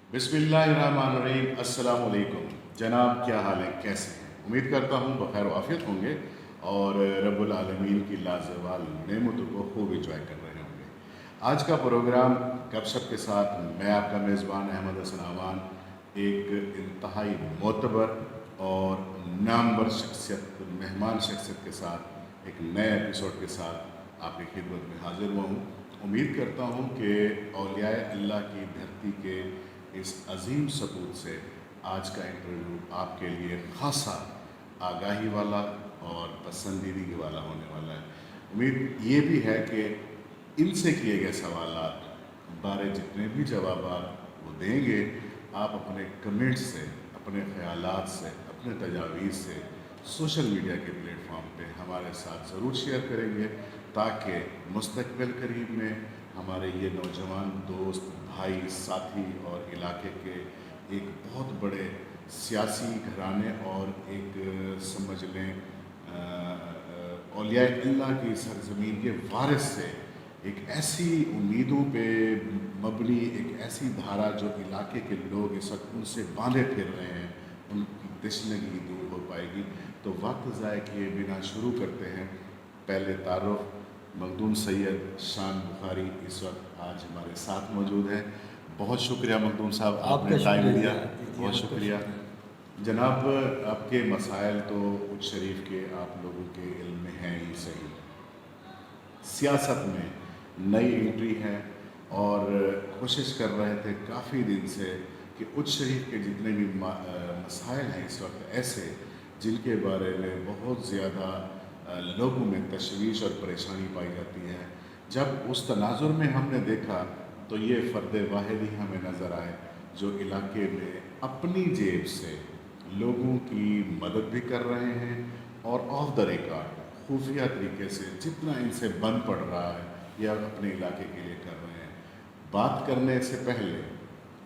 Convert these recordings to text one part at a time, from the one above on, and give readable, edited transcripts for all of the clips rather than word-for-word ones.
बिस्मिल्लाहिर्रहमानिर्रहीम। अस्सलाम वालेकुम जनाब, क्या हाल है, कैसे हैं? उम्मीद करता हूँ बखैर आफियत होंगे और रब्बुल आलमीन की लाजवाल नेमतों को खूब इंजॉय कर रहे होंगे। आज का प्रोग्राम गपशप के साथ मैं आपका मेज़बान अहमद हसन आमान एक इंतहाई मोतबर और नामवर शख्सियत, मेहमान शख्सियत के साथ एक नए एपिसोड के साथ आपकी खिदमत में हाजिर हुआ हूँ। उम्मीद करता हूँ कि औलियाए अल्लाह की धरती के इस अजीम सपूत से आज का इंटरव्यू आपके लिए खासा आगाही वाला और पसंदीदगी वाला होने वाला है। उम्मीद ये भी है कि इनसे किए गए सवालात बारे जितने भी जवाब वो देंगे, आप अपने कमेंट्स से, अपने ख़यालात से, अपने तजावीज़ से सोशल मीडिया के प्लेटफॉर्म पे हमारे साथ ज़रूर शेयर करेंगे, ताकि मुस्तक़बिल करीब में हमारे ये नौजवान दोस्त, भाई, साथी और इलाके के एक बहुत बड़े सियासी घराने और एक समझ लें औलियाए अल्लाह की सरज़मीन के वारिस से एक ऐसी उम्मीदों पे मबनी एक ऐसी धारा जो इलाके के लोग इस वक्त उनसे बांधे फिर रहे हैं, उनकी तशनगी दूर हो पाएगी। तो वक्त ज़ाय किए बिना शुरू करते हैं। पहले तारुफ, मखदूम सैयद शान बुखारी इस वक्त आज हमारे साथ मौजूद हैं। बहुत शुक्रिया मखदूम साहब, आपने टाइम दिया, बहुत शुक्रिया जनाब। आपके मसाइल तो उच्च शरीफ के आप लोगों के इल्म में हैं ही सही। सियासत में नई एंट्री है और कोशिश कर रहे थे काफ़ी दिन से कि उच्च शरीफ के जितने भी मसाइल हैं इस वक्त ऐसे जिनके बारे में बहुत ज़्यादा लोगों में तशवीश और परेशानी पाई जाती है। जब उस तनाजुर में हमने देखा तो ये फ़र्द वाहिद ही हमें नज़र आए जो इलाके में अपनी जेब से लोगों की मदद भी कर रहे हैं और ऑफ द रिकॉर्ड खुफिया तरीके से जितना इनसे बन पड़ रहा है या अपने इलाके के लिए कर रहे हैं। बात करने से पहले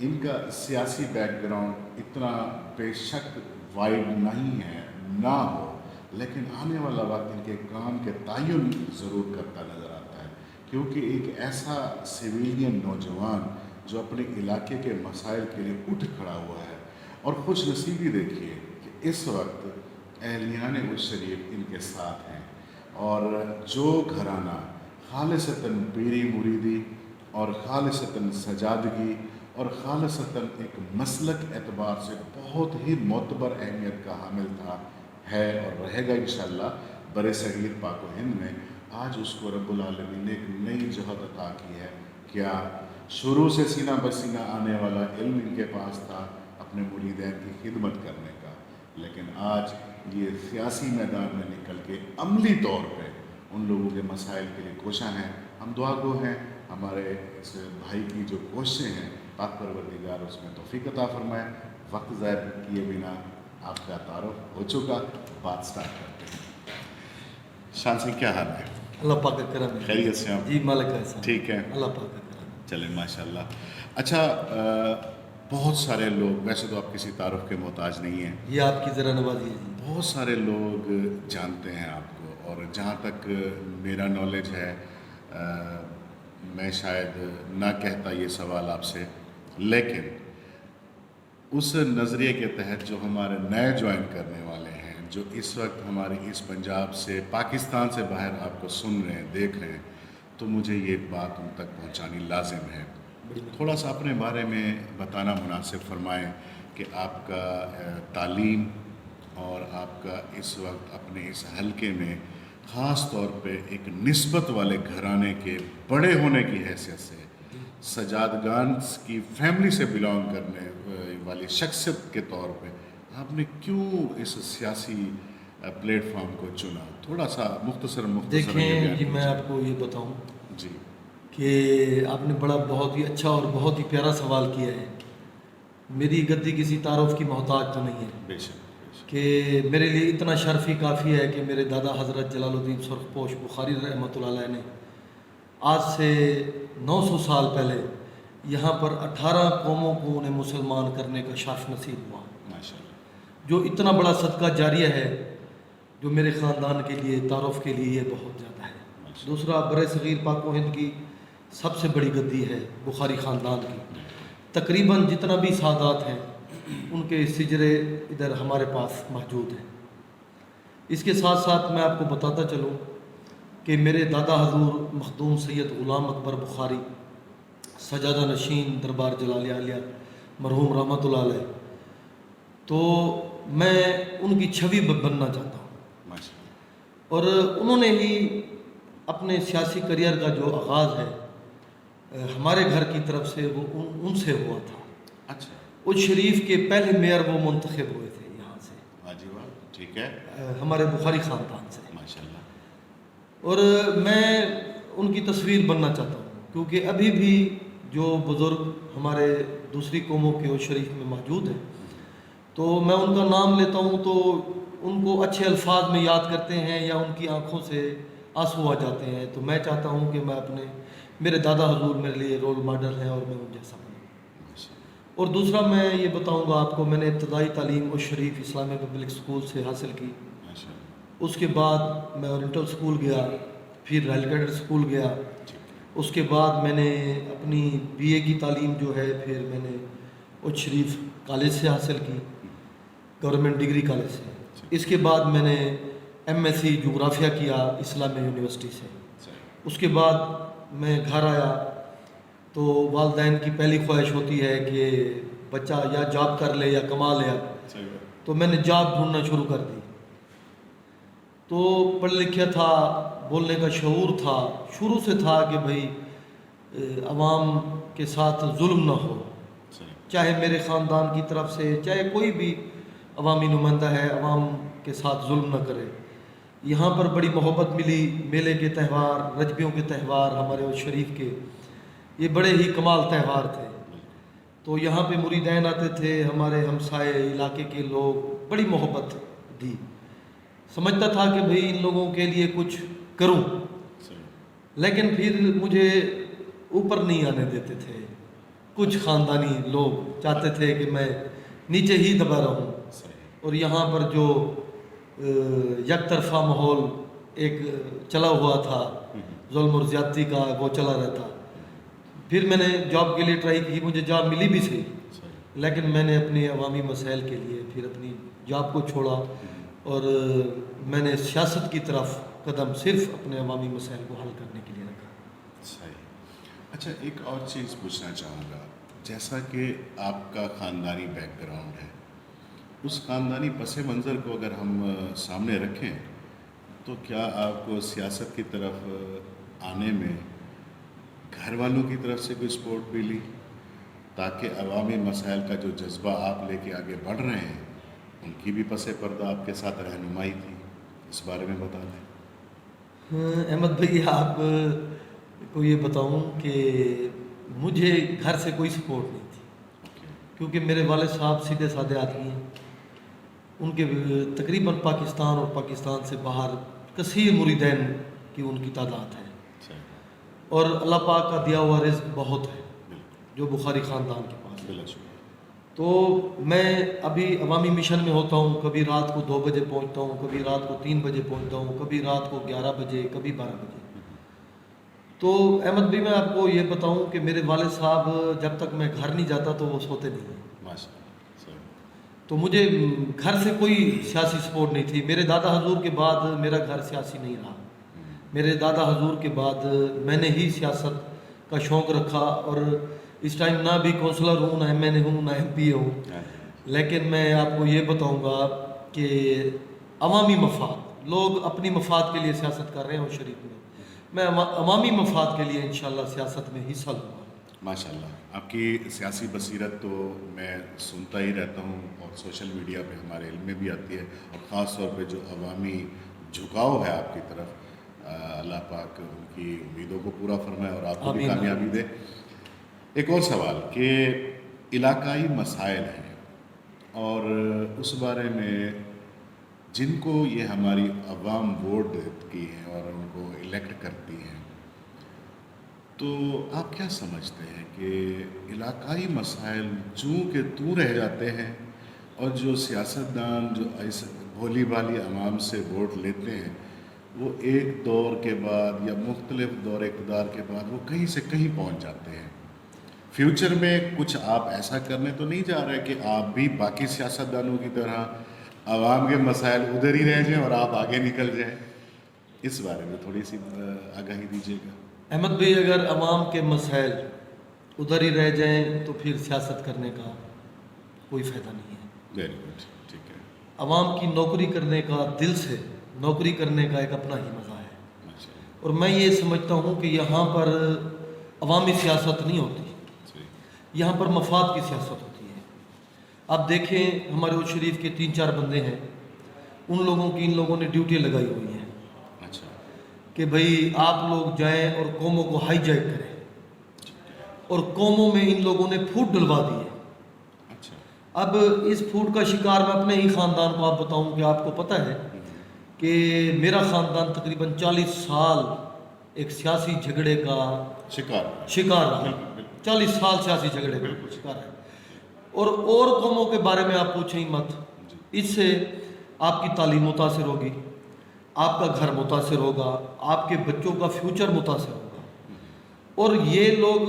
इनका सियासी बैकग्राउंड इतना बेशक वाइड नहीं है, ना हो, लेकिन आने वाला वक्त इनके काम के तयन ज़रूर करता नज़र आता है, क्योंकि एक ऐसा सिविलियन नौजवान जो अपने इलाके के मसाइल के लिए उठ खड़ा हुआ है। और खुश नसीबी देखिए कि इस वक्त अहलियान उच्च शरीफ इनके साथ हैं और जो घराना खालिसतन पीरी मुरीदी और खालिसतन सजादगी और खालिसतन एक मसलक एतबार से बहुत ही मोतबर अहमियत का हामिल था, है और रहेगा इंशाअल्लाह बरे सगीर पाक व हिंद में, आज उसको रब्बुल आलमीन ने एक नई जहत अता की है। क्या शुरू से सीना बसीना आने वाला इल्म इनके पास था अपने मुरीदैन की खिदमत करने का, लेकिन आज ये सियासी मैदान में निकल के अमली तौर पे उन लोगों के मसाइल के लिए कोशा हैं। हम दुआ गो हैं हमारे इस भाई की जो कोशिशें हैं, पाक परवरदिगार उसमें तौफीक अता फरमाए। वक्त ज़ाया किए बिना आपका तारुफ हो चुका, बात स्टार्ट करते हैं। शान सिंह, क्या हाल है? अल्लाह पाक का करम है। खैरियत से आप? जी मालिक का एहसान। ठीक है, अल्लाह पाक का करम है। चले माशाल्लाह। अच्छा, बहुत सारे लोग, वैसे तो आप किसी तारुफ के मोहताज नहीं हैं, ये आपकी ज़रा नवाजी है जी। बहुत सारे लोग जानते हैं आपको, और जहाँ तक मेरा नॉलेज है मैं शायद ना कहता ये सवाल आपसे, लेकिन उस नज़रिए के तहत जो हमारे नए ज्वाइन करने वाले हैं, जो इस वक्त हमारे इस पंजाब से, पाकिस्तान से बाहर आपको सुन रहे हैं, देख रहे हैं, तो मुझे ये बात उन तक पहुंचानी लाजिम है। थोड़ा सा अपने बारे में बताना मुनासिब फरमाएं कि आपका तालीम और आपका इस वक्त अपने इस हलके में ख़ास तौर पे एक निस्बत वाले घराने के बड़े होने की हैसियत से, सजादगान की फैमिली से बिलोंग करने वाली शख्सियत के तौर पे आपने क्यों इस सियासी प्लेटफॉर्म को चुना? थोड़ा सा मुख्तसर देखें जी, मैं आपको ये बताऊं जी कि आपने बहुत ही अच्छा और बहुत ही प्यारा सवाल किया है। मेरी गद्दी किसी तारुफ की मोहताज तो नहीं है, बेशक कि मेरे लिए इतना शर्फ ही काफ़ी है कि मेरे दादा हज़रत जलालुद्दीन सुरखपोश बुखारी रहमतुल्लाह अलैह ने आज से 900 साल पहले यहाँ पर 18 कौमों को उन्हें मुसलमान करने का शर्फ नसीब हुआ माशाअल्लाह। जो इतना बड़ा सदका जारिया है, जो मेरे ख़ानदान के लिए, तारुफ के लिए ये बहुत ज़्यादा है। दूसरा, बरे सगीर पाक व हिंद की सबसे बड़ी गद्दी है बुखारी ख़ानदान की, तकरीबन जितना भी सादात हैं उनके सिजरे इधर हमारे पास मौजूद हैं। इसके साथ साथ मैं आपको बताता चलूँ कि मेरे दादा हजूर मखदूम सैयद ग़ुलाम अकबर बुखारी सजादा नशीन दरबार जलालिया आलिया मरहूम रहमतुल्लाह अलैह, तो मैं उनकी छवि बनना चाहता हूँ। माशाल्लाह। और उन्होंने ही अपने सियासी करियर का जो आगाज़ है हमारे घर की तरफ से वो उनसे हुआ था। अच्छा। उस शरीफ के पहले मेयर वो मुंतखब हुए थे यहाँ से, वाह जी वाह, ठीक है, हमारे बुखारी ख़ानदान से। माशाल्लाह। और मैं उनकी तस्वीर बनना चाहता हूँ क्योंकि अभी भी जो बुज़ुर्ग हमारे दूसरी कौमों के उस शरीफ में मौजूद हैं, तो मैं उनका नाम लेता हूँ तो उनको अच्छे अल्फाज में याद करते हैं या उनकी आँखों से आंसू आ जाते हैं। तो मैं चाहता हूँ कि मैं मेरे दादा हजूर मेरे लिए रोल मॉडल हैं और मैं उन जैसा बनूँ। और दूसरा मैं ये बताऊँगा आपको, मैंने इब्तदाई तालीम उस शरीफ इस्लामी पब्लिक स्कूल से हासिल की। उसके बाद मैं ओरिएंटल स्कूल गया, फिर रॉयल कैडेट स्कूल गया। उसके बाद मैंने अपनी बीए की तालीम जो है फिर मैंने उस शरीफ कॉलेज से हासिल की, गवर्नमेंट डिग्री कॉलेज से। इसके बाद मैंने एमएससी जोग्राफिया किया इस्लामी यूनिवर्सिटी से। उसके बाद मैं घर आया तो वालिदैन की पहली ख्वाहिश होती है कि बच्चा या जॉब कर ले या कमा ले। तो मैंने जॉब ढूंढना शुरू कर दी। तो पढ़ लिखा था, बोलने का शऊर था, शुरू से था कि भाई अवाम के साथ जुल्म ना हो, चाहे मेरे ख़ानदान की तरफ से चाहे कोई भी अवामी नुमाइंदा है अवाम के साथ जुल्म ना करे। यहाँ पर बड़ी मोहब्बत मिली, मेले के त्यौहार, रजबियों के त्यौहार हमारे उस शरीफ के, ये बड़े ही कमाल त्यौहार थे। तो यहाँ पे मुरीदैन आते थे, हमारे हमसाए इलाके के लोग, बड़ी मोहब्बत दी। समझता था कि भाई इन लोगों के लिए कुछ करूं, लेकिन फिर मुझे ऊपर नहीं आने देते थे। कुछ ख़ानदानी लोग चाहते थे कि मैं नीचे ही दबा रहूं। और यहाँ पर जो एक तरफा माहौल एक चला हुआ था, जुल्म और ज़्यादती का, वो चला रहता। फिर मैंने जॉब के लिए ट्राई की, मुझे जॉब मिली भी सही, लेकिन मैंने अपने अवामी मसाइल के लिए फिर अपनी जॉब को छोड़ा और मैंने सियासत की तरफ कदम सिर्फ अपने अवामी मसाइल को हल करने के लिए रखा। सही। अच्छा, एक और चीज़ पूछना चाहूँगा, जैसा कि आपका ख़ानदानी बैकग्राउंड है, उस ख़ानदानी पस मंज़र को अगर हम सामने रखें तो क्या आपको सियासत की तरफ आने में घर वालों की तरफ से कोई सपोर्ट मिली, ताकि अवामी मसाइल का जो जज्बा आप लेके आगे बढ़ रहे हैं उनकी भी पस पर्दा आपके साथ रहनुमाई थी? इस बारे में बता दें। अहमद भाई, आप को ये बताऊं कि मुझे घर से कोई सपोर्ट नहीं थी, क्योंकि मेरे वाले साहब सीधे साधे आदमी हैं। उनके तकरीबन पाकिस्तान और पाकिस्तान से बाहर कसीर मुरीदैन की उनकी तादाद है, और अल्लाह पाक का दिया हुआ रिज़्क़ बहुत है जो बुखारी ख़ानदान के पास है। तो मैं अभी अवामी मिशन में होता हूँ, कभी रात को 2 बजे पहुँचता हूँ, कभी रात को 3 बजे पहुँचता हूँ, कभी रात को 11 बजे, कभी 12 बजे। तो अहमद भाई, मैं आपको ये बताऊँ कि मेरे वाले साहब जब तक मैं घर नहीं जाता तो वो सोते नहीं हैं। तो मुझे घर से कोई सियासी सपोर्ट नहीं थी। मेरे दादा हजूर के बाद मेरा घर सियासी नहीं रहा। मेरे दादा हजूर के बाद मैंने ही सियासत का शौक़ रखा, और इस टाइम ना भी कौंसलर हूँ, ना MNA हूँ, ना MP हूँ, लेकिन मैं आपको ये बताऊँगा कि अवामी मफाद, लोग अपनी मफाद के लिए सियासत कर रहे हैं उस शरीफ में, मैं अवामी मफाद के लिए इंशाल्लाह सियासत में हिस्सा लूँगा। माशाल्लाह, आपकी सियासी बसीरत तो मैं सुनता ही रहता हूँ और सोशल मीडिया पे हमारे इल्म में भी आती है, और ख़ास तौर पे जो अवामी झुकाव है आपकी तरफ, अल्लाह पाक उनकी उम्मीदों को पूरा फरमाए और आपको भी कामयाबी दे। एक और सवाल कि इलाकाई मसाइल हैं और उस बारे में जिनको ये हमारी अवाम वोट देती हैं और उनको इलेक्ट करती हैं, तो आप क्या समझते हैं कि इलाकाई मसाइल चूँ के तू रह जाते हैं, और जो सियासतदान जो ऐसे भोली भाली अवाम से वोट लेते हैं, वो एक दौर के बाद या मुख्तलिफ दौर इक़्तिदार के बाद वो कहीं से कहीं पहुंच जाते हैं। फ्यूचर में कुछ आप ऐसा करने तो नहीं जा रहे कि आप भी बाकी सियासतदानों की तरह आवाम के मसाइल उधर ही रह जाएं और आप आगे निकल जाएं? इस बारे में थोड़ी सी आगाही दीजिएगा। अहमद भाई, अगर अवाम के मसाइल उधर ही रह जाएं तो फिर सियासत करने का कोई फ़ायदा नहीं है। वेरी गुड, ठीक है। अवाम की नौकरी करने का, दिल से नौकरी करने का एक अपना ही मज़ा है। अच्छा, और मैं ये समझता हूँ कि यहाँ पर अवामी सियासत नहीं होती, सही। यहाँ पर मफाद की सियासत होती है। आप देखें, हमारे उस शरीफ के 3-4 बंदे हैं, उन लोगों की इन लोगों ने ड्यूटी लगाई हुई है अच्छा, कि भाई आप लोग जाएं और कौमों को हाईजैक करें, और कौमों में इन लोगों ने फूट डलवा दी है। अच्छा। अब इस फूट का शिकार मैं अपने ही ख़ानदान को आप बताऊं कि आपको पता है कि मेरा ख़ानदान तकरीबन 40 साल एक सियासी झगड़े का शिकार। शिकार रहा। बिल्कुल, बिल्कुल। 40 साल सियासी झगड़े का बिल्कुल। शिकार है। और कौमों के बारे में आप पूछें ही मत। जी। इससे आपकी तालीम मुतासिर होगी, आपका घर मुतासिर होगा, आपके बच्चों का फ्यूचर मुतासिर होगा। और ये लोग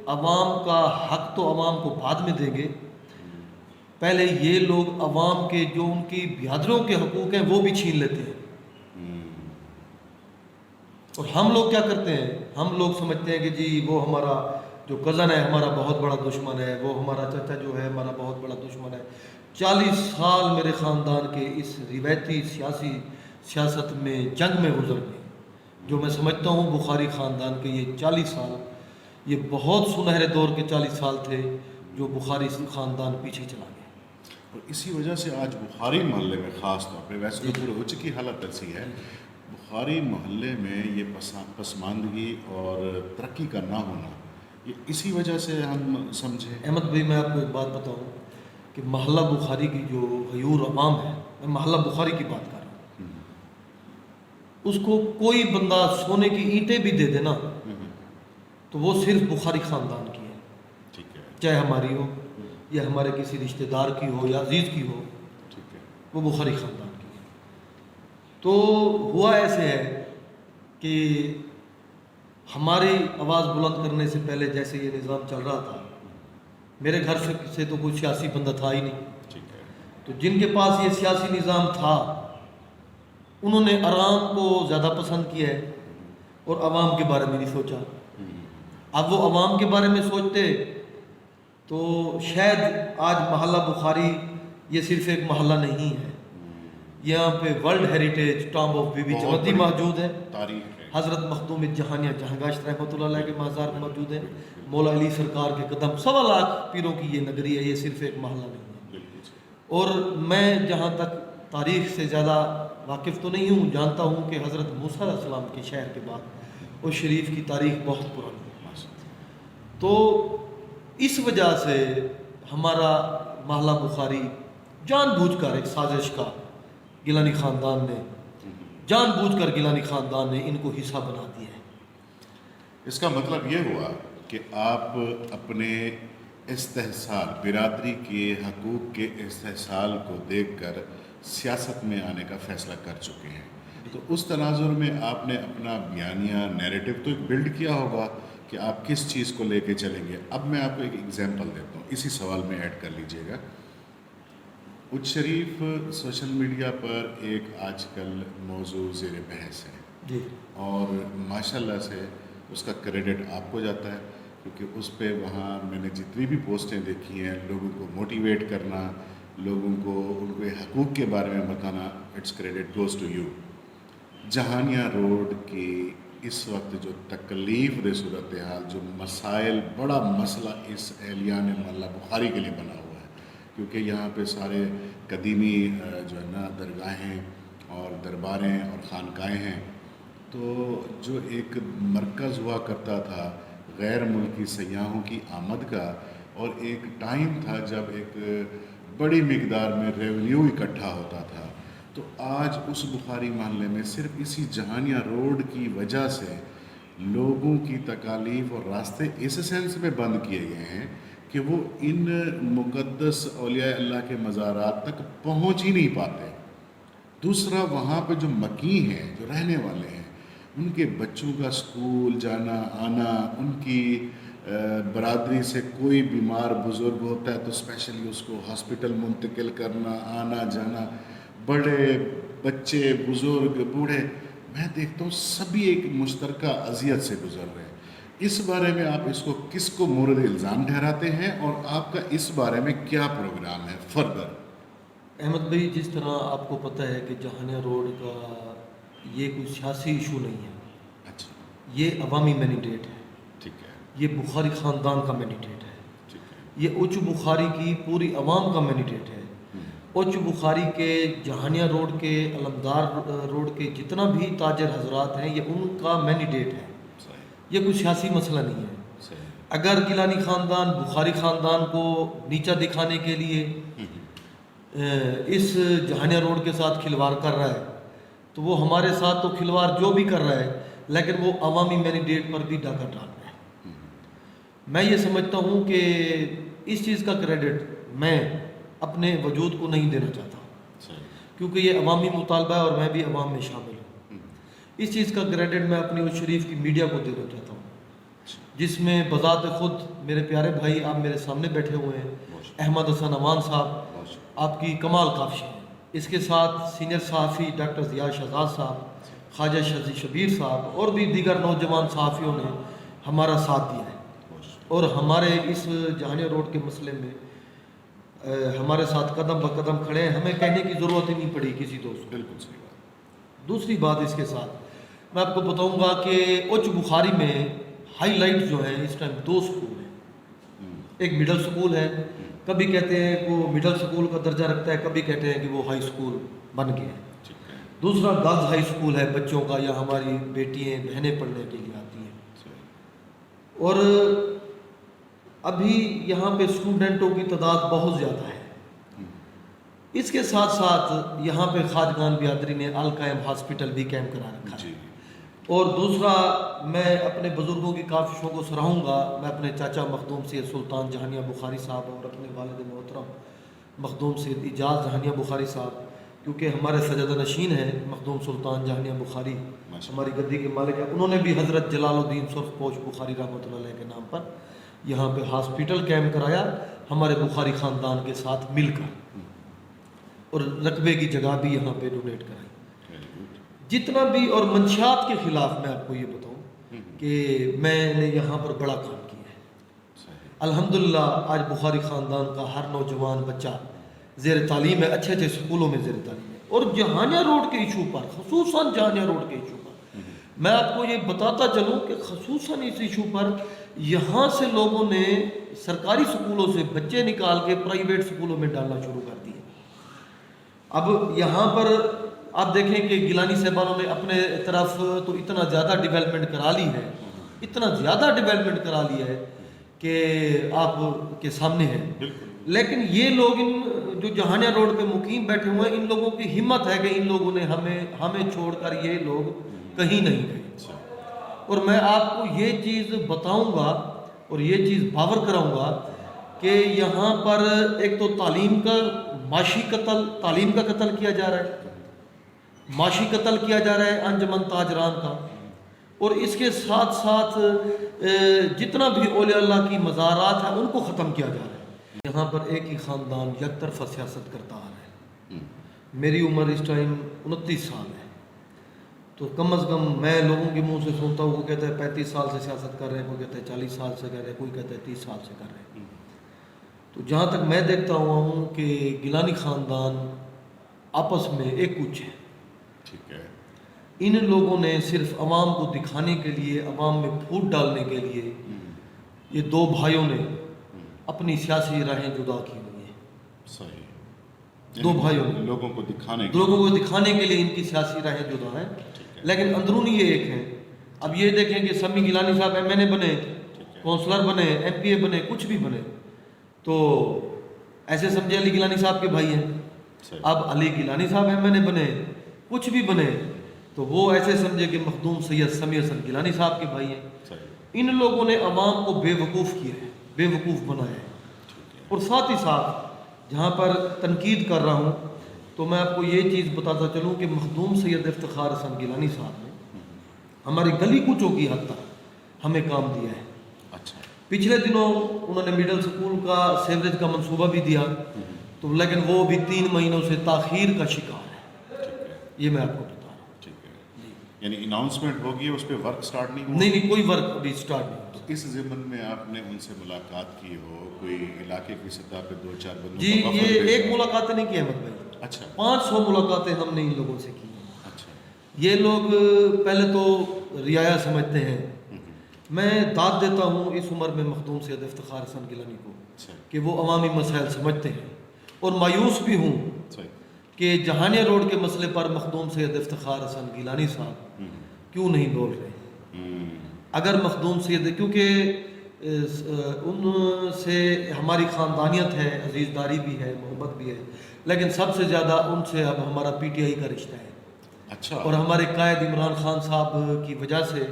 अवाम का हक तो अवाम को बाद में देंगे, पहले ये लोग अवाम के जो उनकी बिरादरों के हकूक़ हैं वो भी छीन लेते हैं। और हम लोग क्या करते हैं, हम लोग समझते हैं कि जी वो हमारा जो कज़न है हमारा बहुत बड़ा दुश्मन है, वो हमारा चाचा जो है हमारा बहुत बड़ा दुश्मन है। 40 साल मेरे ख़ानदान के इस रिवायती सियासत में जंग में गुजर गए। जो मैं समझता हूँ बुखारी ख़ानदान के ये 40 साल, ये बहुत सुनहरे दौर के 40 साल थे जो बुखारी ख़ानदान पीछे चला गया। और इसी वजह से आज बुखारी मोहल्ले में ख़ास तौर पे, वैसे तो पूरे हो चुकी हालत ऐसी है, बुखारी मोहल्ले में ये पसमानदगी और तरक्की का ना होना, ये इसी वजह से हम समझे। अहमद भाई, मैं आपको एक बात बताऊं कि महल्ला बुखारी की जो गयूर अवाम है, मैं महल्ला बुखारी की बात कर रहा हूँ, उसको कोई बंदा सोने की ईंटें भी दे देना तो वो सिर्फ बुखारी ख़ानदान की है। ठीक है, चाहे हमारी हो या हमारे किसी रिश्तेदार की हो या अजीज़ की हो, ठीक है। वो बुखारी ख़ानदान की है। तो हुआ ऐसे है कि हमारी आवाज़ बुलंद करने से पहले जैसे ये निज़ाम चल रहा था, मेरे घर से तो कोई सियासी बंदा था ही नहीं। ठीक है। तो जिनके पास ये सियासी निज़ाम था उन्होंने आराम को ज़्यादा पसंद किया है और आवाम के बारे में नहीं सोचा। अब वो आवाम के बारे में सोचते तो शायद आज महल्ला बुखारी ये सिर्फ एक महल्ला नहीं है, यहाँ पे वर्ल्ड हेरिटेज टॉम्ब ऑफ बीबी बहुत चौधरी बड़ी मौजूद है, तारीख है। हज़रत मखदूम जहानिया जहांगाश रहमतुल्लाह अलैह के मज़ार मौजूद है, मौला अली सरकार के कदम, 1.25 लाख पीरों की ये नगरी है, ये सिर्फ एक महल्ला नहीं है। बिल्कुल। और मैं जहाँ तक तारीख़ से ज़्यादा वाकिफ़ तो नहीं हूँ, जानता हूँ कि हज़रत मूसा अलैहिस्सलाम के शहर के बाद उस शरीफ की तारीख़ बहुत पुरानी है। तो इस वजह से हमारा महल्ला बुखारी जानबूझकर एक साजिश का गिलानी ख़ानदान ने जानबूझकर गिलानी ख़ानदान ने इनको हिस्सा बना दिया है। इसका मतलब ये हुआ कि आप अपने इस्तेहसाल, बिरादरी के हकूक़ के इस्तेहसाल को देखकर सियासत में आने का फ़ैसला कर चुके हैं। तो उस तनाजुर में आपने अपना बयानिया नैरेटिव तो बिल्ड किया होगा कि आप किस चीज़ को लेके चलेंगे। अब मैं आपको एक एग्जांपल देता हूँ, इसी सवाल में ऐड कर लीजिएगा। उच्च शरीफ सोशल मीडिया पर एक आजकल मौजू ज़ेर बहस है जी। और माशाल्लाह से उसका क्रेडिट आपको जाता है, क्योंकि उस पे वहाँ मैंने जितनी भी पोस्टें देखी हैं, लोगों को मोटिवेट करना, लोगों को उनके हकूक़ के बारे में बताना, it's credit goes to you. Jahania road की इस वक्त जो तकलीफ़ दे सूरत हाल, जो मसाइल, बड़ा मसला इस एहलियान महल्ला बुखारी के लिए बना हुआ है, क्योंकि यहाँ पे सारे कदीमी जो है ना दरगाहें और दरबारें और खानकाएँ हैं। तो जो एक मरकज़ हुआ करता था गैर मुल्की सयाहों की आमद का, और एक टाइम था जब एक बड़ी मिकदार में रेवेन्यू इकट्ठा होता था, तो आज उस बुखारी महल्ले में सिर्फ इसी जहानिया रोड की वजह से लोगों की तकालीफ़ और रास्ते इस सेंस में बंद किए गए हैं कि वो इन मुक़द्दस औलिया अल्लाह के मज़ारात तक पहुंच ही नहीं पाते। दूसरा, वहाँ पे जो मकी हैं, जो रहने वाले हैं, उनके बच्चों का स्कूल जाना आना, उनकी برادری سے کوئی بیمار بزرگ ہوتا ہے تو اسپیشلی اس کو ہاسپٹل منتقل کرنا، آنا جانا، بڑے بچے بزرگ بوڑھے، میں دیکھتا ہوں سبھی ایک مشترکہ اذیت سے گزر رہے ہیں. اس بارے میں آپ اس کو کس کو مورد الزام ٹھہراتے ہیں اور آپ کا اس بارے میں کیا پروگرام ہے فردر؟ احمد بھائی، جس طرح آپ کو پتہ ہے کہ جہانیہ روڈ کا یہ کوئی سیاسی ایشو نہیں ہے، اچھا، یہ عوامی مینڈیٹ ہے. ٹھیک ہے، یہ بخاری خاندان کا مینڈیٹ ہے. ٹھیک ہے. یہ اچ بخاری کی پوری عوام کا مینڈیٹ ہے. اچ بخاری کے جہانیہ روڈ کے علمدار روڈ کے جتنا بھی تاجر حضرات ہیں یہ ان کا مینڈیٹ ہے. صحیح، یہ کوئی سیاسی مسئلہ نہیں ہے. صحیح. اگر گیلانی خاندان بخاری خاندان کو نیچا دکھانے کے لیے اس جہانیہ روڈ کے ساتھ کھلواڑ کر رہا ہے تو وہ ہمارے ساتھ تو کھلواڑ جو بھی کر رہا ہے، لیکن وہ عوامی مینڈیٹ پر بھی ڈاکہ ڈال رہا ہے. میں یہ سمجھتا ہوں کہ اس چیز کا کریڈٹ میں اپنے وجود کو نہیں دینا چاہتا کیونکہ یہ عوامی مطالبہ ہے اور میں بھی عوام میں شامل ہوں. اس چیز کا کریڈٹ میں اپنی اس شریف کی میڈیا کو دینا چاہتا ہوں، جس میں بذات خود میرے پیارے بھائی آپ میرے سامنے بیٹھے ہوئے ہیں، احمد حسن امان صاحب آپ کی کمال کافی ہے. اس کے ساتھ سینئر صحافی ڈاکٹر ضیاء شہزاد صاحب، خواجہ شبیر صاحب اور بھی دیگر نوجوان صحافیوں نے ہمارا ساتھ دیا ہے اور ہمارے اس جہانیہ روڈ کے مسئلے میں ہمارے ساتھ قدم بقدم کھڑے ہیں. ہمیں کہنے کی ضرورت ہی نہیں پڑی کسی دوست کو. بالکل صحیح بات. دوسری بات اس کے ساتھ میں آپ کو بتاؤں گا کہ اچ بخاری میں ہائی لائٹ جو ہے اس ٹائم 2 سکول ہیں. ایک مڈل سکول ہے، کبھی کہتے ہیں کہ وہ مڈل سکول کا درجہ رکھتا ہے، کبھی کہتے ہیں کہ وہ ہائی سکول بن گیا ہے. دوسرا گرلز ہائی سکول ہے بچوں کا، یا ہماری بیٹیاں بہنیں پڑھنے کے لیے آتی ہیں. اور ابھی یہاں پہ اسٹوڈنٹوں کی تعداد بہت زیادہ ہے. اس کے ساتھ ساتھ یہاں پہ خواجگان بیادری نے القائم ہاسپٹل بھی قائم کرا رکھا ہے. اور دوسرا، میں اپنے بزرگوں کی کاوشوں کو سراہوں گا. میں اپنے چاچا مخدوم سید سلطان جہانیہ بخاری صاحب اور اپنے والد محترم مخدوم سید اجاز جہانیہ بخاری صاحب، کیونکہ ہمارے سجادہ نشین ہیں مخدوم سلطان جہانیہ بخاری، ہماری گدی کے مالک ہیں. انہوں نے بھی حضرت جلال الدین سرخ پوش بخاری رحمۃ اللہ علیہ کے نام پر یہاں پہ ہاسپٹل قائم کرایا ہمارے بخاری خاندان کے ساتھ مل کر، اور رقبے کی جگہ بھی یہاں پہ ڈونیٹ کرائی. جتنا بھی، اور منشیات کے خلاف میں آپ کو یہ بتاؤں کہ میں نے یہاں پر بڑا کام کیا ہے. الحمدللہ آج بخاری خاندان کا ہر نوجوان بچہ زیر تعلیم ہے، اچھے اچھے سکولوں میں زیر تعلیم ہے. اور جہانیہ روڈ کے ایشو پر، خصوصاً جہانیہ روڈ کے ایشو پر میں آپ کو یہ بتاتا چلوں کہ خصوصاً اس ایشو پر یہاں سے لوگوں نے سرکاری سکولوں سے بچے نکال کے پرائیویٹ سکولوں میں ڈالنا شروع کر دیے. اب یہاں پر آپ دیکھیں کہ گیلانی صاحبانوں نے اپنے طرف تو اتنا زیادہ ڈیولپمنٹ کرا لی ہے، اتنا زیادہ ڈیولپمنٹ کرا لی ہے کہ آپ کے سامنے ہے. لیکن یہ لوگ جو جہانیہ روڈ پہ مقیم بیٹھے ہوئے ہیں، ان لوگوں کی ہمت ہے کہ ان لوگوں نے ہمیں چھوڑ کر یہ لوگ کہیں نہیں گئے. اور میں آپ کو یہ چیز بتاؤں گا اور یہ چیز باور کراؤں گا کہ یہاں پر ایک تو تعلیم کا معاشی قتل، تعلیم کا قتل کیا جا رہا ہے، معاشی قتل کیا جا رہا ہے انجمن تاجران کا، اور اس کے ساتھ ساتھ جتنا بھی اولیاء اللہ کی مزارات ہیں ان کو ختم کیا جا رہا ہے. یہاں پر ایک ہی خاندان یک طرفہ سیاست کرتا آ رہا ہے. میری عمر اس ٹائم 29 سال ہے، تو کم از کم میں لوگوں کے منہ سے سنتا ہوں، وہ کہتا ہے 35 سال سے سیاست کر رہے ہیں، کوئی کہتا ہے 40 سال سے کر رہے ہیں، کوئی کہتا ہے 30 سال سے کر رہے ہیں. تو جہاں تک میں دیکھتا ہوا ہوں کہ گیلانی خاندان آپس میں ایک کچھ ہے. ٹھیک ہے. ان لوگوں نے صرف عوام کو دکھانے کے لیے، عوام میں پھوٹ ڈالنے کے لیے، یہ 2 بھائیوں نے اپنی سیاسی راہیں جدا کی ہوئی ہیں. صحیح. 2 بھائیوں نے لوگوں کو دکھانے کے لیے ان کی سیاسی راہیں جدا ہیں، لیکن اندرونی یہ ایک ہیں. اب یہ دیکھیں کہ سمی گیلانی صاحب ایم این اے بنے، کونسلر بنے، ایم پی اے بنے، کچھ بھی بنے، تو ایسے سمجھے علی گیلانی صاحب کے بھائی ہیں. اب علی گیلانی صاحب ایم این اے بنے، کچھ بھی بنے، تو وہ ایسے سمجھے کہ مخدوم سید سمیع حسن گیلانی صاحب کے بھائی ہیں. ان لوگوں نے عوام کو بے وقوف کیا ہے، بے وقوف بنایا ہے. اور ساتھ ہی ساتھ جہاں پر تنقید کر رہا ہوں تو میں آپ کو یہ چیز بتاتا چلوں کہ مخدوم سید افتخار حسن گیلانی صاحب نے ہماری گلی کوچوں کی حد تک ہمیں کام دیا ہے. اچھا. पिछले दिनों उन्होंने मिडिल स्कूल का सीवरेज का मंसूबा भी दिया, तो लेकिन वो भी 3 महीनों से ताखीर का शिकार है। ठीक है, ये मैं आपको बता रहा हूँ। ठीक है। यानी अनाउंसमेंट होगी, उस पर वर्क स्टार्ट नहीं हुआ? नहीं, कोई वर्क अभी स्टार्ट नहीं हुआ। इस ज़िम्मन में आपने उनसे मुलाकात की हो, कोई इलाके की सतह पे 2-4 बंदों जी, का वफद ये भेजा एक हो? मुलाकात नहीं की अहमद भाई, अच्छा 500 मुलाकातें हमने इन लोगों से की हैं। अच्छा। ये लोग पहले तो रियाया समझते हैं। मैं दाद देता हूँ इस उम्र में मखदूम सैयद इफ्तिखार हसन गिलानी को अच्छा कि वो अवामी मसाइल समझते हैं, और मायूस भी हूँ सही। कि जहानिया रोड के मसले पर मखदूम सैयद इफ्तिखार हसन गिलानी साहब क्यों नहीं बोल रहे। अगर मखदूम सैयद, क्योंकि उनसे हमारी ख़ानदानियत है, अजीज़दारी भी है, मोहब्बत भी है, लेकिन सबसे ज़्यादा उनसे अब हमारा पीटीआई का रिश्ता है। अच्छा और हमारे कायद इमरान खान साहब की वजह से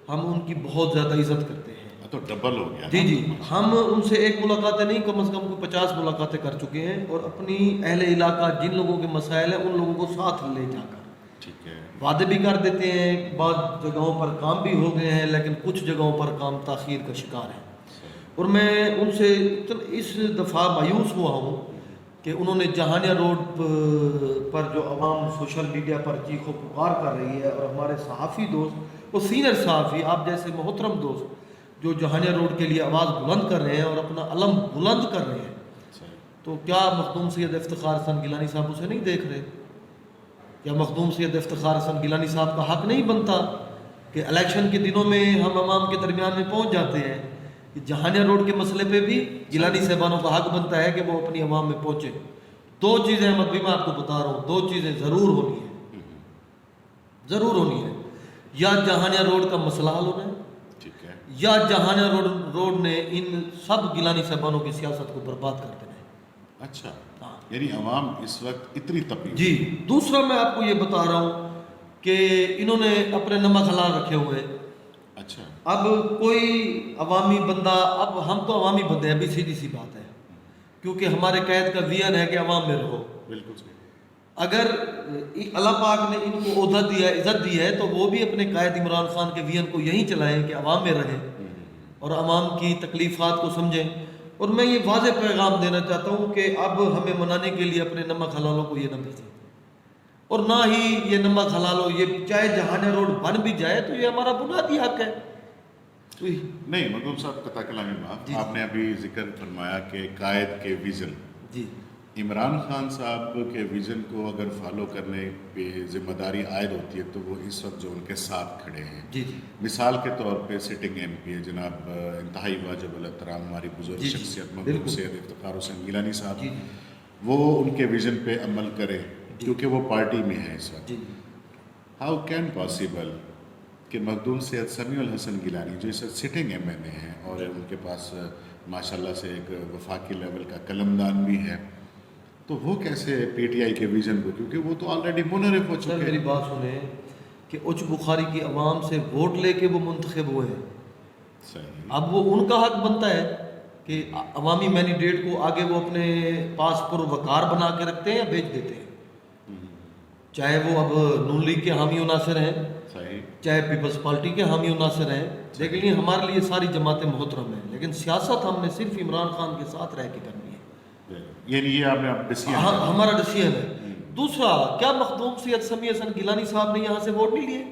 हम उनकी बहुत ज़्यादा इज़्ज़त करते हैं। तो डबल हो गया जी ना? जी, हम उनसे एक मुलाकातें नहीं, कम से कम को 50 मुलाकातें कर चुके हैं, और अपनी अहले इलाका जिन लोगों के मसाइल हैं उन लोगों को साथ ले जाकर ठीक है। वादे भी कर देते हैं। बाद जगहों पर काम भी हो गए हैं, लेकिन कुछ जगहों पर काम ताख़ीर का शिकार है। और मैं उनसे इस दफ़ा मायूस हुआ हूँ कि उन्होंने जहानिया रोड पर जो अवाम सोशल मीडिया पर चीखो पुकार कर रही है, और हमारे सहाफ़ी दोस्त और सीनियर सहाफ़ी आप जैसे मोहतरम दोस्त जो जहानिया रोड के लिए आवाज़ बुलंद कर रहे हैं और अपना अलम बुलंद कर रहे हैं, तो क्या मखदूम सैयद इफ्तिखार हसन गिलानी साहब उसे नहीं देख रहे? क्या मखदूम सैयद इफ्तिखार हसन गिलानी साहब का हक़ नहीं बनता कि इलेक्शन के दिनों में हम अवाम के दरमियान में पहुँच जाते हैं? कि जहानिया रोड के मसले पे भी गिलानी साहबानों का हक़ बनता है कि वो अपनी अवाम में पहुँचे। 2 चीज़ें अहमद भाई मैं आपको बता रहा हूँ, 2 चीज़ें ज़रूर होनी है, ज़रूर होनी है। या जहानिया रोड का मसला हल होना है, ठीक है। या जहानिया रोड ने इन सब गिलानी साहबानों की सियासत को बर्बाद कर देना है। अच्छा हाँ यानी अवाम इस वक्त इतनी तपी जी। दूसरा मैं आपको ये बता रहा हूँ कि इन्होंने अपने नमक हलाल रखे हुए हैं। अच्छा अब कोई अवामी बंदा, अब हम तो अवामी बंदे हैं, अभी सीधी सी बात है, क्योंकि हमारे कैद का विजन है कि अवाम में रहो। बिल्कुल सही। अगर अल्लाह पाक ने इनको ओहदा दिया, इज़्ज़त दी है, तो वो भी अपने कायद इमरान खान के विजन को यहीं चलाएं कि अवाम में रहें और अवाम की तकलीफ़ात को समझें। और मैं ये वाज़ेह पैगाम देना चाहता हूँ कि अब हमें मनाने के लिए अपने नमक हलालों को ये न भेजें, और ना ही ये नमक हलालो, ये चाहे जहानिया रोड बन भी जाए तो ये हमारा बुनियादी हक है। नहीं मखदूम साहब कता कलामी माफ, आपने अभी जिक्र फरमाया कि कायद के विज़न, जी इमरान खान साहब के विज़न को अगर फॉलो करने पे जिम्मेदारी आयद होती है तो वो इस वक्त जो उनके साथ खड़े हैं, जी जी मिसाल के तौर पे सिटिंग MP है जनाब इंतहाई वाजिब अल एहतराम हमारी बुजुर्ग जी, जी, शख्सियत मखदूम बिल्कुल। सैयद इफ्तिखार हुसैन गिलानी साहब, जी वो उनके विज़न पे अमल करें क्योंकि वो पार्टी में है इस वक्त। जी हाउ कैन पॉसिबल कि मखदूम सैयद समीउल हसन गिलानी जो इस वक्त सिटिंग MNA हैं और उनके पास माशाल्लाह से एक वफाकी लेवल का कलमदान भी है, तो वो कैसे PTI के विज़न को, क्योंकि वो तो ऑलरेडी मुनरिफ हो सर चुके मेरी हैं। बात सुने कि उच्च बुखारी की आवाम से वोट लेके वो मुंतखब हुए हैं। सही। अब वो उनका हक बनता है कि अवामी मैंडेट को आगे वो अपने पास पुरवकार बना के रखते हैं या बेच देते हैं। चाहे वो अब नून लीग के हामी नासिर हैं, सही। चाहे पीपल्स पार्टी के हामी नासिर हैं, लेकिन हमारे लिए सारी जमातें मोहतरम हैं, लेकिन सियासत हमने सिर्फ इमरान खान के साथ रह के करनी है। यानी ये आपने आप डिसीजन हाँ, हमारा डिसीजन है। दूसरा, क्या मखदूम सैयद समी हसन गिलानी साहब ने यहाँ से वोट नहीं लिए?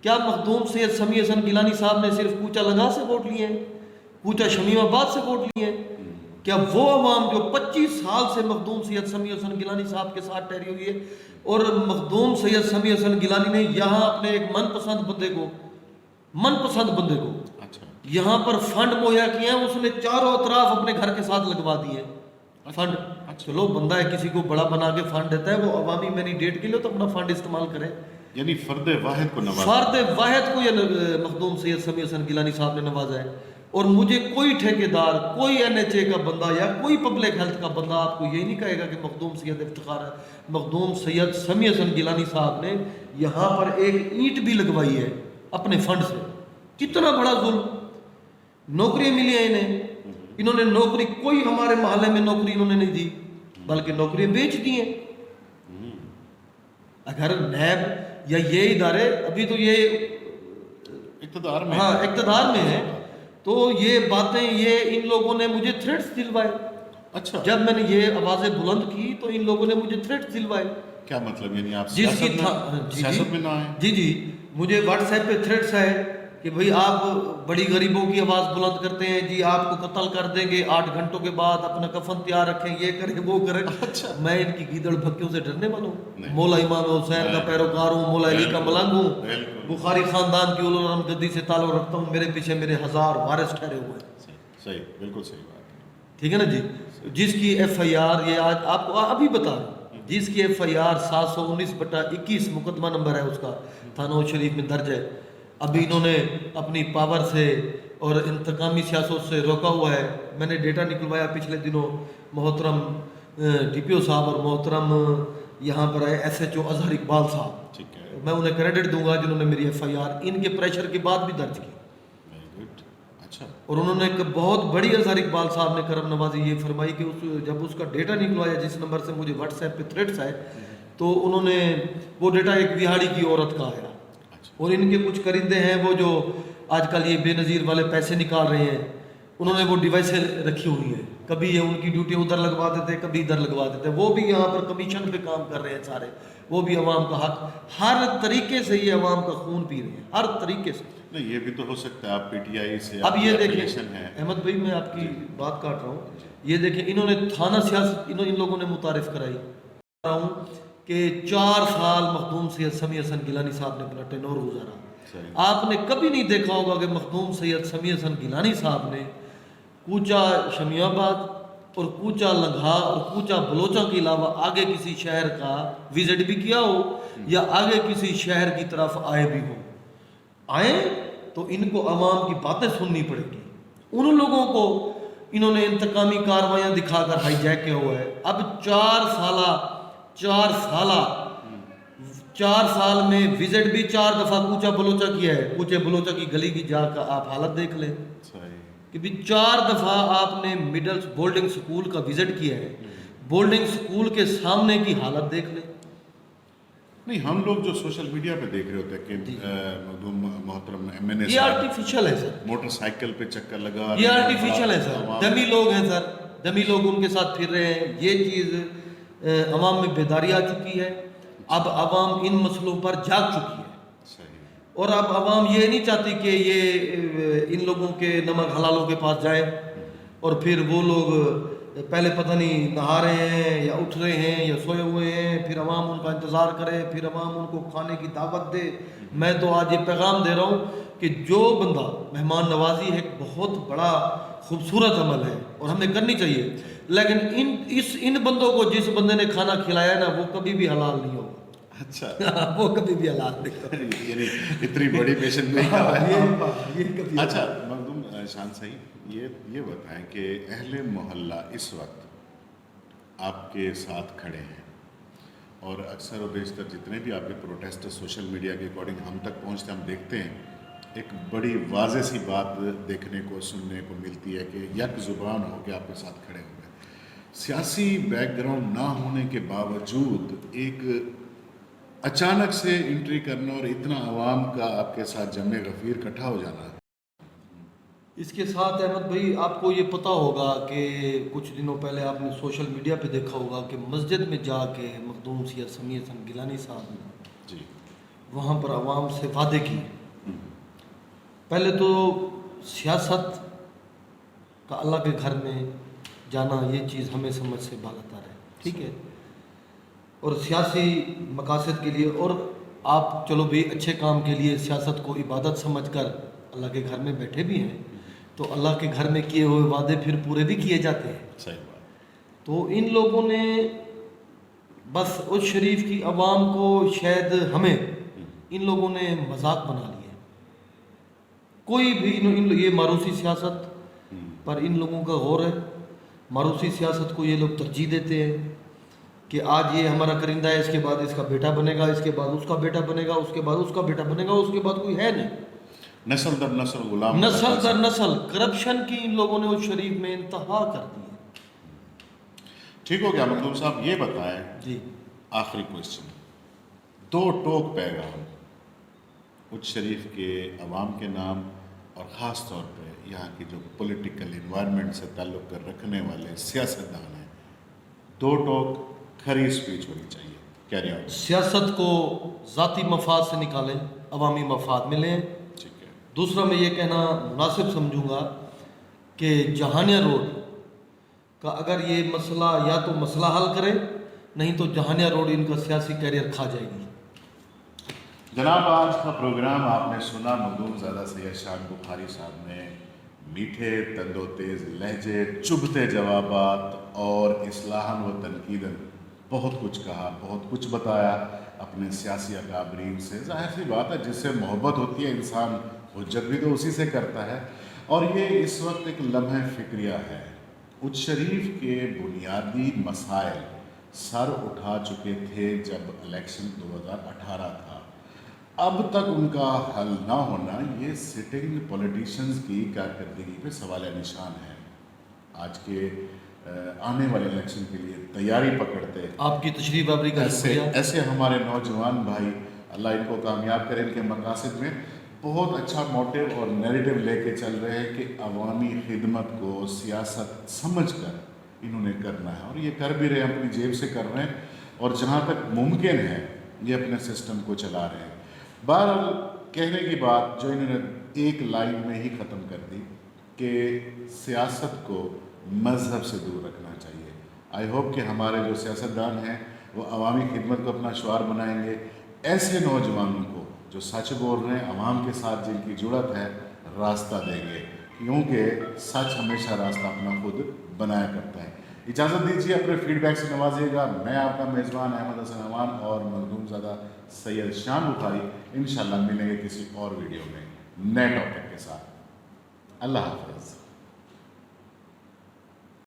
क्या मखदूम सैयद समी हसन गिलानी साहब ने सिर्फ कूचा लगा से वोट लिए हैं, कूचा शमीमाबाद से वोट लिए हैं? क्या वो अवाम जो 25 साल से मखदूम सैयद समी हसन गिलानी साहब के साथ ठहरी हुई है, और मखदूम सैयद समी हसन गिलानी ने यहाँ अपने एक मनपसंद बंदे को अच्छा यहाँ पर फंड मुहैया किए हैं, उसने चारों तरफ अपने घर के साथ लगवा दिए फंड। चलो बंदा है, किसी को बड़ा बना के फंड देता है, वो अवामी मैंडेट के लिए तो अपना फंड इस्तेमाल करे। यानी फर्द वाहिद को नवाजा। फर्द वाहिद को ये मखदूम सैयद समी हसन गिलानी साहब ने नवाजा है। और मुझे कोई ठेकेदार, कोई NHA का बंदा या कोई पब्लिक हेल्थ का बंदा आपको यही नहीं कहेगा कि मखदूम सैयद समी हसन गिलानी साहब ने यहाँ पर एक ईंट भी लगवाई है अपने फंड से। कितना बड़ा जुल्म! नौकरियाँ मिली हैं इन्होंने नौकरी, कोई हमारे मोहल्ले में नौकरी इन्होंने नहीं दी, बल्कि नौकरियाँ बेच दी हैं। अगर नैब या ये इदारे, अभी तो ये इक़्तिदार में, हाँ इक़्तिदार में है, تو یہ باتیں یہ ان لوگوں نے مجھے تھریٹس دلوائے. اچھا جب میں نے یہ آوازیں بلند کی تو ان لوگوں نے مجھے تھریٹس دلوائے. کیا مطلب؟ یعنی آپ جس کی سیاست میں نہ آئیں؟ جی مجھے واٹس ایپ پہ تھریٹس ہے کہ بھئی آپ بڑی غریبوں کی آواز بلند کرتے ہیں جی، آپ کو قتل کر دیں گے 8 گھنٹوں کے بعد، اپنا کفن تیار رکھیں، یہ کریں وہ کریں. میں ان کی گیدڑ بھکیوں سے ڈرنے والا ہوں؟ مولا امام حسین کا پیروکار ہوں، مولا علی کا ملنگ ہوں، بخاری خاندان کی اولو العزم گدی سے تعلق رکھتا ہوں، میرے پیچھے میرے 1000 وارث ٹھہرے ہوئے ہیں. صحیح، بالکل صحیح بات ہے. ٹھیک ہے نا جی. جس کی ایف آئی آر یہ آج آپ کو ابھی بتا رہا ہوں، جس کی ایف آئی آر 719/21 مقدمہ نمبر ہے اس کا تھانہ شریف میں درج ہے. ابھی انہوں نے اپنی پاور سے اور انتقامی سیاست سے روکا ہوا ہے. میں نے ڈیٹا نکلوایا پچھلے دنوں، محترم ڈی پی او صاحب اور محترم یہاں پر ہے S H O Azhar Iqbal صاحب، ٹھیک ہے، میں انہیں کریڈٹ دوں گا جنہوں نے میری ایف آئی آر ان کے پریشر کے بعد بھی درج کی. Very good. اچھا، اور انہوں نے ایک بہت بڑی اظہر اقبال صاحب نے کرم نوازی یہ فرمائی کہ جب اس کا ڈیٹا نکلوایا جس نمبر سے مجھے واٹس ایپ پہ تھریٹس آئے، تو انہوں نے وہ ڈیٹا ایک بہاڑی کی عورت کا آیا، اور ان کے کچھ کرندے ہیں وہ جو آج کل یہ بے نظیر والے پیسے نکال رہے ہیں، انہوں نے وہ ڈیوائسیں رکھی ہوئی ہیں. کبھی یہ ان کی ڈیوٹی ادھر لگوا دیتے، کبھی ادھر لگوا دیتے. وہ بھی یہاں پر کمیشن پہ کام کر رہے ہیں سارے، وہ بھی عوام کا حق، ہر طریقے سے یہ عوام کا خون پی رہے ہیں، ہر طریقے سے. نہیں یہ بھی تو ہو سکتا ہے آپ پی ٹی آئی سے اب یہ دیکھیں ہے. احمد بھائی، میں آپ کی بات کاٹ رہا ہوں. یہ دیکھیں انہوں نے تھانہ سیاست ان لوگوں نے متعارف کرائی. رہا ہوں کہ 4 سال مخدوم سید سمیع حسن گیلانی صاحب نے اپنا ٹینور گزارا. آپ نے کبھی نہیں دیکھا ہوگا کہ مخدوم سید سمیع حسن گیلانی صاحب نے کوچہ شمی آباد اور کوچہ لنگھا اور کوچہ بلوچاں کے علاوہ آگے کسی شہر کا وزٹ بھی کیا ہو یا آگے کسی شہر کی طرف آئے بھی ہو. آئیں تو ان کو عوام کی باتیں سننی پڑے گی. ان لوگوں کو انہوں نے انتقامی کارروائیاں دکھا کر ہائی جیک کیا ہوا ہے. اب 4 سال میں وزٹ بھی 4 دفعہ کوچہ بلوچا کیا ہے. کوچہ بلوچا کی گلی کی جا کر آپ حالت دیکھ لیں کہ بھی 4 دفعہ آپ نے مڈل بولڈنگ سکول کا وزٹ کیا ہے. بولڈنگ سکول کے سامنے کی حالت دیکھ لیں. نہیں ہم لوگ جو سوشل میڈیا پہ دیکھ رہے ہوتے ہیں کہ محترم ایم این اے یہ آرٹیفیشل ہے سر، موٹر سائیکل پہ چکر لگا، یہ آرٹیفیشل ہے سر. دمی لوگ ہیں سر، دمی لوگ ان کے ساتھ پھر رہے ہیں. یہ چیز عوام میں بیداری آ چکی ہے. اب عوام ان مسئلوں پر جاگ چکی ہے، اور اب عوام یہ نہیں چاہتی کہ یہ ان لوگوں کے نمک حلالوں کے پاس جائے اور پھر وہ لوگ پہلے پتہ نہیں نہا رہے ہیں یا اٹھ رہے ہیں یا سوئے ہوئے ہیں، پھر عوام ان کا انتظار کرے، پھر عوام ان کو کھانے کی دعوت دے. میں تو آج یہ پیغام دے رہا ہوں کہ جو بندہ مہمان نوازی ہے ایک بہت بڑا خوبصورت عمل ہے اور ہمیں کرنی چاہیے، لیکن ان بندوں کو جس بندے نے کھانا کھلایا نا وہ کبھی بھی حلال نہیں ہوگا. اچھا وہ کبھی بھی حلال نہیں ہوگا. یعنی اتنی بڑی پیشن نہیں کر رہا ہے. اچھا مخدوم شان صحیح یہ بتائیں کہ اہل محلہ اس وقت آپ کے ساتھ کھڑے ہیں، اور اکثر و بیشتر جتنے بھی آپ کے پروٹیسٹ سوشل میڈیا کے اکارڈنگ ہم تک پہنچتے ہیں، ہم دیکھتے ہیں ایک بڑی واضح سی بات دیکھنے کو سننے کو ملتی ہے کہ یک زبان ہو کے آپ کے ساتھ کھڑے ہوئے ہیں. سیاسی بیک گراؤنڈ نہ ہونے کے باوجود ایک اچانک سے انٹری کرنا اور اتنا عوام کا آپ کے ساتھ جمع غفیر اکٹھا ہو جانا. اس کے ساتھ احمد بھائی آپ کو یہ پتہ ہوگا کہ کچھ دنوں پہلے آپ نے سوشل میڈیا پہ دیکھا ہوگا کہ مسجد میں جا کے مخدوم سید سمیع حسن گیلانی صاحب نے وہاں پر عوام سے وعدے کی. پہلے تو سیاست کا اللہ کے گھر میں جانا یہ چیز ہمیں سمجھ سے بالاتر ہے، ٹھیک ہے، اور سیاسی مقاصد کے لیے، اور آپ چلو بھی اچھے کام کے لیے سیاست کو عبادت سمجھ کر اللہ کے گھر میں بیٹھے بھی ہیں، تو اللہ کے گھر میں کیے ہوئے وعدے پھر پورے بھی کیے جاتے ہیں. صحیح بات. تو ان لوگوں نے بس اس شریف کی عوام کو شاید ہمیں ان لوگوں نے مذاق بنا لیا. کوئی بھی یہ ماروثی سیاست پر ان لوگوں کا غور ہے. ماروثی سیاست کو یہ لوگ ترجیح دیتے ہیں کہ آج یہ ہمارا کرندہ ہے، اس کے بعد اس کا بیٹا بنے گا، اس کے بعد اس کا بیٹا بنے گا، اس کے بعد اس کا بیٹا بنے گا، اس کے بعد کوئی ہے نہیں. نسل در نسل غلام، نسل در نسل کرپشن کی ان لوگوں نے اس شریف میں انتہا کر دی ہے. ٹھیک ہو گیا مخدوم صاحب، یہ بتائیں جی آخری کوشچن، 2 ٹوک پیغام اچ شریف کے عوام کے نام اور خاص طور پہ یہاں کی جو پولیٹیکل انوائرمنٹ سے تعلق رکھنے والے سیاستدان ہیں، دو ٹوک کھری اسپیچ ہونی چاہیے. Carry on. سیاست کو ذاتی مفاد سے نکالیں، عوامی مفاد میں لیں. ٹھیک ہے. دوسرا میں یہ کہنا مناسب سمجھوں گا کہ جہانیہ روڈ کا اگر یہ مسئلہ یا تو مسئلہ حل کرے، نہیں تو جہانیہ روڈ ان کا سیاسی کیریئر کھا جائے گی. جناب آج کا پروگرام آپ نے سنا. مخدوم زادہ سید شان بخاری صاحب نے میٹھے تند و تیز لہجے، چبھتے جوابات اور اصلاحاً و تنقیداً بہت کچھ کہا، بہت کچھ بتایا اپنے سیاسی اکابرین سے. ظاہر سی بات ہے، جس سے محبت ہوتی ہے انسان حجت بھی تو اسی سے کرتا ہے. اور یہ اس وقت ایک لمحہ فکریہ ہے. اجھ شریف کے بنیادی مسائل سر اٹھا چکے تھے جب الیکشن 2018 تھا. اب تک ان کا حل نہ ہونا یہ سٹنگ پولیٹیشنز کی کارکردگی پہ سوال نشان ہے. آج کے آنے والے الیکشن کے لیے تیاری پکڑتے آپ کی تشریف آوری کا شکریہ. ایسے ہمارے نوجوان بھائی، اللہ ان کو کامیاب کرے ان کے مقاصد میں، بہت اچھا موٹیو اور نیریٹو لے کے چل رہے ہیں کہ عوامی خدمت کو سیاست سمجھ کر انہوں نے کرنا ہے، اور یہ کر بھی رہے ہیں، اپنی جیب سے کر رہے ہیں، اور جہاں تک ممکن ہے یہ اپنے سسٹم کو چلا رہے ہیں. بہرحال کہنے کی بات جو انہوں نے ایک لائن میں ہی ختم کر دی کہ سیاست کو مذہب سے دور رکھنا چاہیے. آئی ہوپ کہ ہمارے جو سیاستدان ہیں وہ عوامی خدمت کو اپنا شعار بنائیں گے. ایسے نوجوانوں کو جو سچ بول رہے ہیں، عوام کے ساتھ جن کی جڑت ہے، راستہ دیں گے، کیونکہ سچ ہمیشہ راستہ اپنا خود بنایا کرتا ہے. اجازت دیجیے، اپنے فیڈ بیک سے نوازیے گا. میں آپ کا میزبان احمد حسن امان اور مخدوم زادہ سید شان بخاری انشاءاللہ ملیں گے کسی اور ویڈیو میں نئے ٹاپک کے ساتھ. اللہ حافظ.